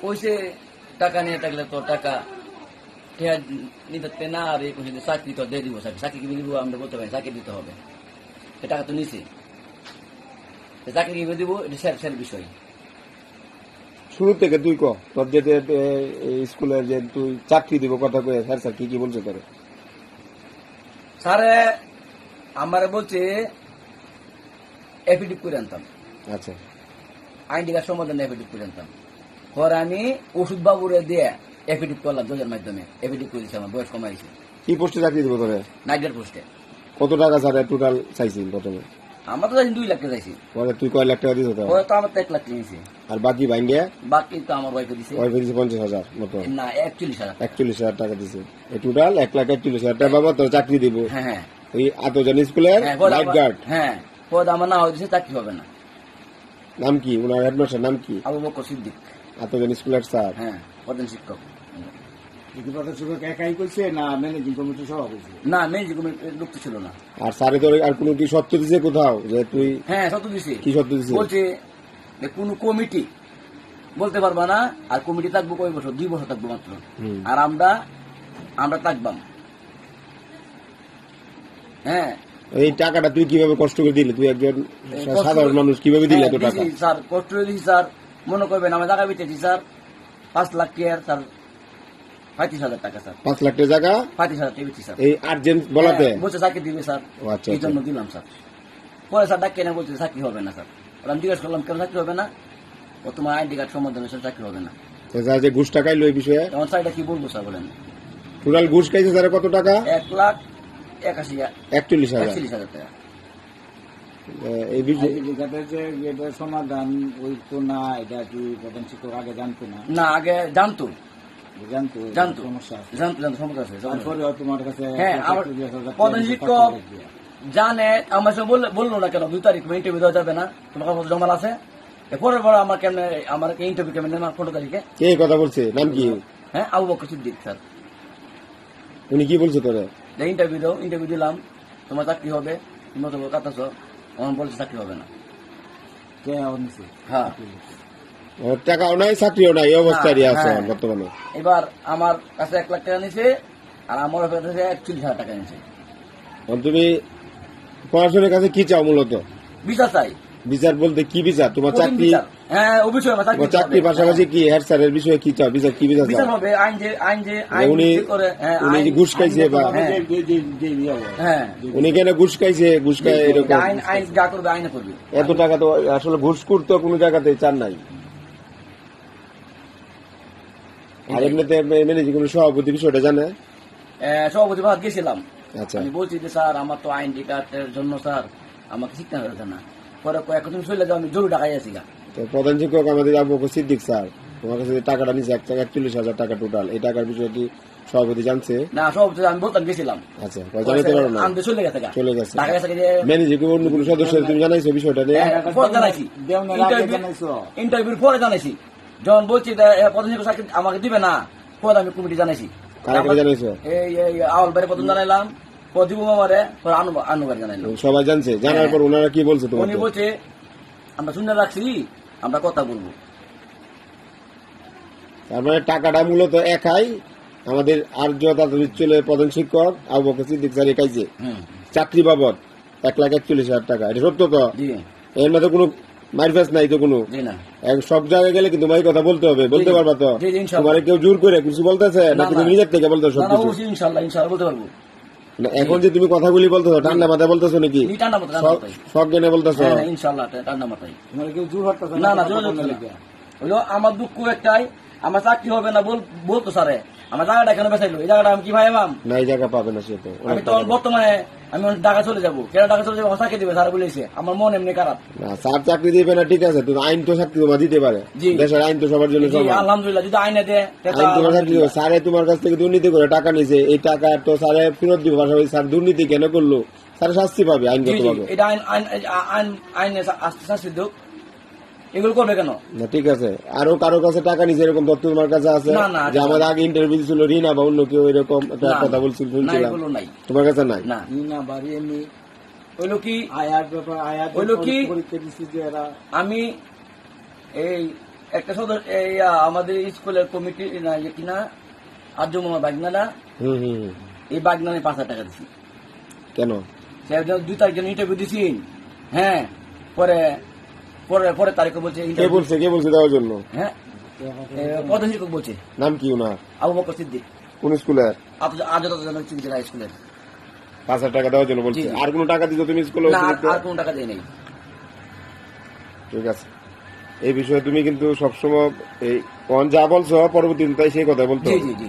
কইছে টাকা নিয়ে থাকলে তো টাকা নিতে না, আর কইছে চাকরি তো দিয়ে দিব, চাকরি কি দিব আমরা বলতে পারি, চাকরি দিতে হবে, সে টাকা তো নিছে, চাকরি কি দিব এটা স্যার বিষয়। শুরু থেকে তুই তোর যে স্কুলে যে তুই চাকরি দিব কথা কয়ে স্যার কি কি বলছে তোরে? স্যারে আমারে বলছে এফিডেভিট করে আনতাম, আচ্ছা আইনটি কার্ড সমাধান এফিডেভিট করে আনতাম। পরে আমি ওষুধ বাবুরে দিয়ে এফিডেভিট করলাম, জজের মাধ্যমে এফিডেভিট করেছি, আমার বয়স কমাইছে। কি পোস্টে চাকরি দিব তোরে? নাইট পোস্টে। কত টাকা স্যার টোটাল চাইছিল প্রথমে? আমার তো চাইছি 2 লাখ টাকা চাইছি। পরে তুই কয় লাখ টাকা দিস? পরে তো আমার তো 1 লাখ নিয়েছি। আর বাকি ভাঙ্গিয়া? বাকি তো আমার ওয়াইফে দিছে। ওয়াইফে দিছে 50,000 মতো? না 41,000। 41,000 টাকা দিছে। এই টোটাল 1,41,000 টাকা বাবা তোর চাকরি দিব। হ্যাঁ হ্যাঁ। ওই আতজান স্কুলের লাইফ গার্ড। হ্যাঁ, পদ আমার না হয়েছে, চাকরি হবে না। নাম কি ওনার? হেডমাস্টার নাম কি? আবু বকর সিদ্দিক। আতজান স্কুলের স্যার? হ্যাঁ, প্রধান শিক্ষক। প্রধান শিক্ষক একাই করছে না ম্যানেজিং কমিটি সহ করছে? না, ম্যানেজিং কমিটির লোক তো ছিল না। আর স্যারে তোর আর কোনো কি সত্য দিছে কোথাও যে তুই? হ্যাঁ, সত্য দিছে। কি সত্য দিছে? বলছে কোন কমিটি বলতে পারবা না, আর কমিটি থাকবো কয় বছর? 2 বছর থাকবো মাত্র। আর আমরা থাকবাম। হ্যাঁ, এই টাকাটা তুই কিভাবে কষ্ট করে দিলি? তুই একজন সাধারণ মানুষ, কিভাবে দিলি এত টাকা? স্যার কষ্ট করে দিছি স্যার, মনে করবেন আমার জায়গা বেঁচেছি স্যার 5 লাখ টাকার স্যার 35,000 টাকা স্যার। 5 লাখ টাকা জায়গা 35,000 টাকা বেঁচেছি স্যার। এই আর্জেন্ট বলাতে বলছে চাকরি দিবে স্যার, আচ্ছা এই জন্য দিলাম স্যার। পরে স্যার ডাক কেন বলছে চাকরি হবে না স্যার। আমি জিজ্ঞাসা করলাম কেন চাকরি হবে না? ও তোমার আইডি কার্ড সমাধান হয়েছে, চাকরি হবে না। স্যার যে ঘুষ টাকাইলো এই বিষয়ে তখন স্যার এটা কি বলবো স্যার বলেন? টোটাল ঘুষ খাইছে স্যার কত টাকা? 1,81,000 টাকা। এই বিষয়ে যে এটা সমাধান ওই তো না, এটা কি প্রধান শিক্ষক আগে জানতো না? না, আগে জানতো সমস্যা আছে। সমস্যা আছে। তারপরে তোমার কাছে হ্যাঁ, আমার প্রধান শিক্ষক জানে, আমার সঙ্গে বললো না কেন 2 তারিখ ইন্টারভিউ দেওয়া যাবে না, তোমার কাছে জমা আছে। পরের পর আমার কেমন আমার ইন্টারভিউ কেমন 15 তারিখে। কে কথা বলছে? নাম কি? হ্যাঁ, আবু বকর সিদ্দিক স্যার। উনি কি বলছে তোরে? ইন্টারভিউ দাও, ইন্টারভিউ দিলাম, তোমার চাকরি হবে, তুমি তো কাটাছ, আমার বলছে চাকরি হবে না। হ্যাঁ, ওর টাকাও নাই, চাকরিও নাই, এই অবস্থায় আছে বর্তমানে। এবার আমার কাছে 1 লাখ টাকা নিছে, আর আমার কাছে 41,000 টাকা নিছে। তুমি পড়াশোনার কাছে কি চাও মূলত? বিচার চাই। বিচার বলতে কি বিচার? তোমার চাকরি? হ্যাঁ, অবশ্যই আমার চাকরির পাশাপাশি কি হেড স্যারের বিষয়ে কি চাও? বিচার কি বিচার বিচার চাও? হবে আইন যে উনি ঘুষ খাইছে বা হ্যাঁ উনি কেন ঘুষ খাইছে? ঘুষ খাই এরকম আইন যা করবে আইনে করবে। এত টাকা তো আসলে ঘুষখোর তো কোনো জায়গাতে চান নাই। আর এমনিতে ম্যানেজিং কোনো সভাপতি বিষয়টা জানে? সভাপতি ভাত গেছিলাম, আচ্ছা আমি বলছি যে স্যার আমার তো আইনডি কার্ডের জন্য স্যার আমাকে শিখতে হবে না। পরে কয়েক দিন চলে যাও, আমি জরুরি টাকাই আছি গা। তো প্রধান শিক্ষক আমাদের আবু বকর সিদ্দিক স্যার তোমার কাছে টাকাটা নিচ্ছে 41,000 টাকা টোটাল, এই টাকার বিষয়ে কি সভাপতি জানছে? না, সভাপতি আমি বলতাম গেছিলাম। আচ্ছা, জানাতে পারো না? আমি চলে গেছে চলে গেছে। টাকা গেছে ম্যানেজিং অন্য কোনো সদস্য তুমি জানাইছো বিষয়টা নিয়ে? পরে জানাইছি, ইন্টারভিউর পরে জানাইছি। যখন বলছি প্রধান শিক্ষক চাকরি আমাকে দিবে না, পরে আমি কমিটি জানাইছি। জানাইছো? এই আওয়াল বাড়ি প্রথম জানাইলাম, প্রদীপ মামারে আনুবার জানাইলাম। সবাই জানছে? জানার পর ওনারা কি বলছে তোমার? উনি বলছে আমরা শুনে রাখছি, আমরা কথা বলবো। তার মানে টাকাটা মূলত একাই আমাদের আর্য চলে প্রধান শিক্ষক আবু বকর সিদ্দিক স্যার একাইছে চাকরি বাবদ 1,41,000 টাকা। এটা সত্য তো? এর মধ্যে কোনো মারফেস নাই তো কোনো? সব জায়গায় গেলে কিন্তু মাই কথা বলতে হবে, বলতে পারবা তো? তোমার কেউ জোর করে কিছু বলতেছে নাকি তুমি নিজের থেকে বলতেছো সবকিছু? ইনশাল্লাহ বলতে পারবো। এখন যে তুমি কথাগুলি বলতেছো ঠান্ডা মাথায় বলতেছো নাকি সব জ্ঞানে বলতেছো? ইনশাল্লাহ ঠান্ডা মাথায়। না হলো আমার দুঃখ একটাই, আমার চাকরি হবে না বলতো স্যারে, আমার জায়গাটা এখানে বেসাইলো, এই জায়গাটা আমি কি ভাই মাম না, এই জায়গা পাবে না। সে তো আমি তখন বর্তমানে আমি ঢাকা চলে যাবো, কেন ঢাকা চলে যাবো? চাকরি দিবে স্যার বলেছে, আমার মন এমনি খারাপ না। স্যার চাকরি দিবে না ঠিক আছে, তুমি আইন তো চাকরি তোমার দিতে পারে, দেশের আইন তো সবার জন্য সমান। আলহামদুলিল্লাহ, যদি আইনে দেয় আইন তোমার চাকরি দেবে। স্যারে তোমার কাছ থেকে দুর্নীতি করে টাকা নিছে, এই টাকা তো স্যারে ফেরত দিবে, পাশাপাশি স্যার দুর্নীতি কেন করলো স্যার শাস্তি পাবে আইনগত ভাবে। এটা আইনে শাস্তি দেব, এগুলো করবে কেন? না ঠিক আছে, আরো কারো কাছে টাকা নিছে এরকম তথ্য তোমার কাছে আছে? যে আমাদের আগে ইন্টারভিউ ছিল রিনা বা অন্য কেউ এরকম একটা কথা বলছিল, শুনছিলাম, তোমার কাছে নাই? না, রিনা বাড়ি এমনি হইলো কি আয়ার ব্যাপার, আয়ার হইলো কি পরীক্ষা দিছি যে এরা আমি এই একটা সদস্য এই আমাদের স্কুলের কমিটি না ইয়ে কিনা আর্য মোহাম্মদ বাগনানা, হুম হুম হুম। এই বাগনানে 5,000 টাকা দিছি। কেন? সে 2 তারিখে ইন্টারভিউ দিছি, হ্যাঁ, পরে পরে পরে তারিখে বলছে কে interview- বলছে দেওয়ার জন্য? হ্যাঁ, প্রধান শিক্ষক বলছে নাম কি ওনার? আবু বকর সিদ্দিক, কোন স্কুলের? আজত জেলা স্কুলের। 5,000 টাকা দেওয়ার জন্য বলছে। জি, জি। আর কোনো টাকা দিছো তুমি স্কুলে? না, অতিরিক্ত? আর কোনো টাকা দেয় নাই। ঠিক আছে, এই বিষয়ে তুমি কিন্তু সবসময় এই যা বলছো পরবর্তীতে তাই সেই কথা বলতো। জি জি জি।